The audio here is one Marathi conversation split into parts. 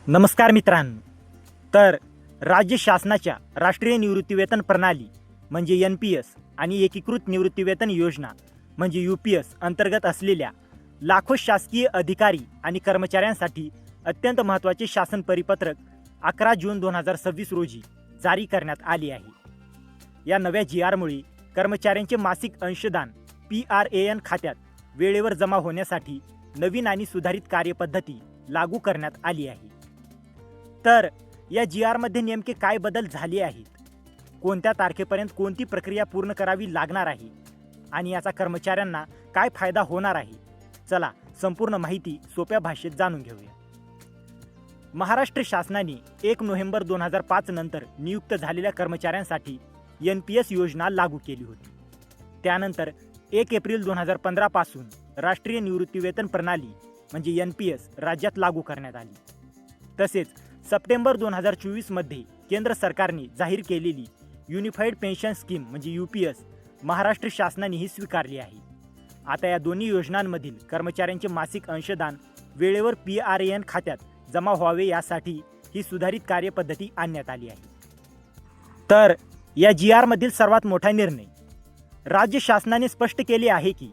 नमस्कार मित्रांनो. तर राज्य शासनाच्या राष्ट्रीय निवृत्तीवेतन प्रणाली म्हणजे NPS आणि एकीकृत निवृत्तीवेतन योजना म्हणजे UPS अंतर्गत असलेल्या लाखो शासकीय अधिकारी आणि कर्मचाऱ्यांसाठी अत्यंत महत्त्वाचे शासन परिपत्रक 11 जून 2026 रोजी जारी करण्यात आले आहे. या नव्या GRमुळे कर्मचाऱ्यांचे मासिक अंशदान PRAN खात्यात वेळेवर जमा होण्यासाठी नवीन आणि सुधारित कार्यपद्धती लागू करण्यात आली आहे. तर या GRमध्ये नेमके काय बदल झाले आहेत, कोणत्या तारखेपर्यंत कोणती प्रक्रिया पूर्ण करावी लागणार आहे आणि याचा कर्मचाऱ्यांना काय फायदा होणार आहे, चला संपूर्ण माहिती सोप्या भाषेत जाणून घेऊया. महाराष्ट्र शासनाने 1 नोव्हेंबर 2005 नंतर नियुक्त झालेल्या कर्मचाऱ्यांसाठी NPS योजना लागू केली होती. त्यानंतर 1 एप्रिल 2015 पासून राष्ट्रीय निवृत्तीवेतन प्रणाली म्हणजे NPS राज्यात लागू करण्यात आली. तसेच सप्टेंबर 2024 मध्ये केंद्र सरकारने जाहीर केलेली युनिफाईड पेन्शन स्कीम म्हणजे UPS महाराष्ट्र शासनानेही स्वीकारली आहे. आता या दोन्ही योजनांमधील कर्मचाऱ्यांचे मासिक अंशदान वेळेवर PRAN खात्यात जमा व्हावे यासाठी ही सुधारित कार्यपद्धती आणण्यात आली आहे. तर या GRमधील सर्वात मोठा निर्णय, राज्य शासनाने स्पष्ट केले आहे की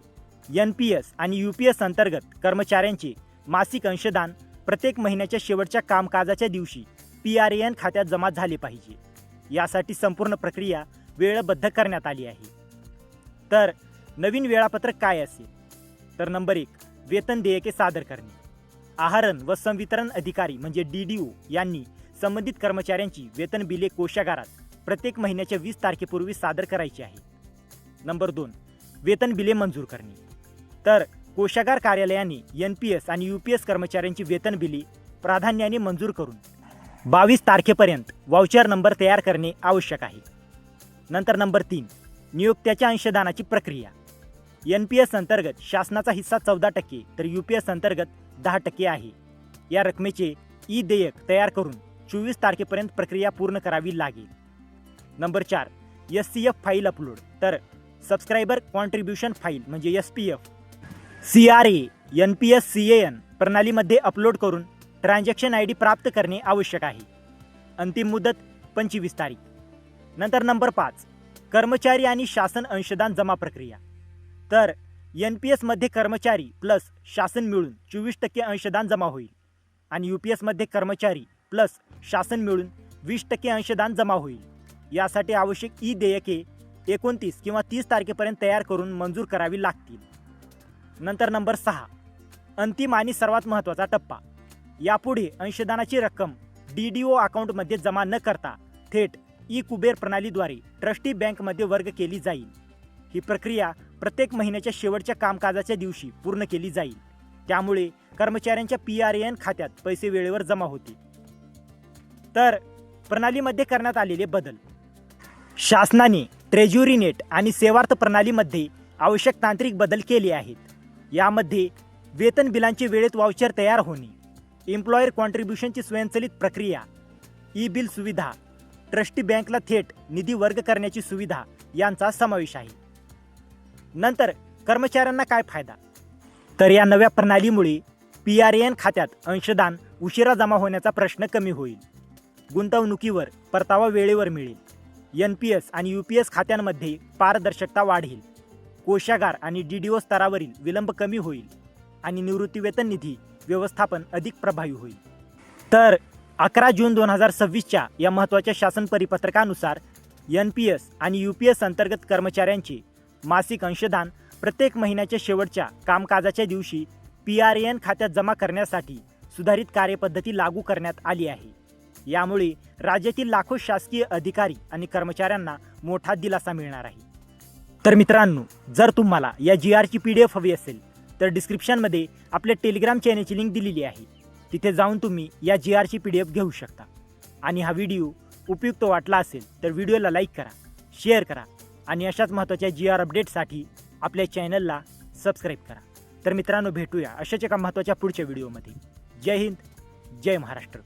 NPS आणि UPS अंतर्गत कर्मचाऱ्यांचे मासिक अंशदान प्रत्येक महिन्याच्या शेवटच्या कामकाजाच्या दिवशी PRAN खात्यात जमा झाले पाहिजे. यासाठी संपूर्ण प्रक्रिया वेळबद्ध करण्यात आली आहे. तर नवीन वेळापत्रक काय असेल, तर नंबर 1, वेतन देयके सादर करणे. आहरण व संवितरण अधिकारी म्हणजे DDO यांनी संबंधित कर्मचाऱ्यांची वेतन बिले कोषागारात प्रत्येक महिन्याच्या 20 तारखेपूर्वी सादर करायची आहे. नंबर 2, वेतन बिले मंजूर करणे. तर कोषागार कार्यालयाने NPS आणि UPS कर्मचाऱ्यांची वेतन बिले प्राधान्याने मंजूर करून 22 तारखेपर्यंत वाउचर नंबर तयार करणे आवश्यक आहे. नंतर नंबर 3, नियोक्त्याच्या अंशदानाची प्रक्रिया. NPS अंतर्गत शासनाचा हिस्सा 14% तर UPS अंतर्गत 10% आहे. या रकमेचे देयक तयार करून 24 तारखेपर्यंत प्रक्रिया पूर्ण करावी लागेल. Number 4, SCF file upload. तर सबस्क्रायबर कॉन्ट्रीब्युशन फाईल म्हणजे SPF CRA NPS CAN प्रणालीमध्ये अपलोड करून ट्रान्झॅक्शन ID प्राप्त करणे आवश्यक आहे. अंतिम मुदत 25 तारीख. नंतर नंबर 5, कर्मचारी आणि शासन अंशदान जमा प्रक्रिया. तर NPS मध्ये कर्मचारी प्लस शासन मिळून 24% अंशदान जमा होईल आणि UPS मध्ये कर्मचारी प्लस शासन मिळून 20% अंशदान जमा होईल. यासाठी आवश्यक देयके 29 किंवा 30 तारखेपर्यंत तयार करून मंजूर करावी लागतील. नंतर नंबर 6, अंतिम आणि सर्वात महत्त्वाचा टप्पा. यापुढे अंशदानाची रक्कम DDO अकाउंटमध्ये जमा न करता थेट कुबेर प्रणालीद्वारे ट्रस्टी बँकमध्ये वर्ग केली जाईल. ही प्रक्रिया प्रत्येक महिन्याच्या शेवटच्या कामकाजाच्या दिवशी पूर्ण केली जाईल. त्यामुळे कर्मचाऱ्यांच्या PRAN खात्यात पैसे वेळेवर जमा होतील. तर प्रणालीमध्ये करण्यात आलेले बदल. शासनाने ट्रेझरी नेट आणि सेवार्थ प्रणालीमध्ये आवश्यक तांत्रिक बदल केले आहेत. यामध्ये वेतन बिलांचे वेळेत वाउचर तयार होणे, एम्प्लॉयर कॉन्ट्रीब्युशनची स्वयंचलित प्रक्रिया, बिल सुविधा, ट्रस्टी बँकला थेट निधी वर्ग करण्याची सुविधा यांचा समावेश आहे. नंतर कर्मचाऱ्यांना काय फायदा, तर या नव्या प्रणालीमुळे PRAN खात्यात अंशदान उशिरा जमा होण्याचा प्रश्न कमी होईल. गुंतवणुकीवर परतावा वेळेवर मिळेल. NPS आणि UPS खात्यांमध्ये पारदर्शकता वाढेल. कोषागार आणि DDO स्तरावरील विलंब कमी होईल आणि निवृत्तीवेतन निधी व्यवस्थापन अधिक प्रभावी होईल. तर 11 जून 2026च्या या महत्त्वाच्या शासन परिपत्रकानुसार NPS आणि UPS अंतर्गत कर्मचाऱ्यांचे मासिक अंशदान प्रत्येक महिन्याच्या शेवटच्या कामकाजाच्या दिवशी PRAN खात्यात जमा करण्यासाठी सुधारित कार्यपद्धती लागू करण्यात आली आहे. यामुळे राज्यातील लाखो शासकीय अधिकारी आणि कर्मचाऱ्यांना मोठा दिलासा मिळणार आहे. तर मित्रांनो, जर तुम्हाला या GRची PDF हवी असेल तर डिस्क्रिप्शनमध्ये आपल्या टेलिग्राम चॅनेलची लिंक दिलेली आहे. तिथे जाऊन तुम्ही या GRची PDF घेऊ शकता. आणि हा व्हिडिओ उपयुक्त वाटला असेल तर व्हिडिओला लाईक करा, शेअर करा आणि अशाच महत्त्वाच्या GR अपडेटसाठी आपल्या चॅनलला सबस्क्राईब करा. तर मित्रांनो, भेटूया अशाच एका महत्त्वाच्या पुढच्या व्हिडिओमध्ये. जय हिंद, जय महाराष्ट्र.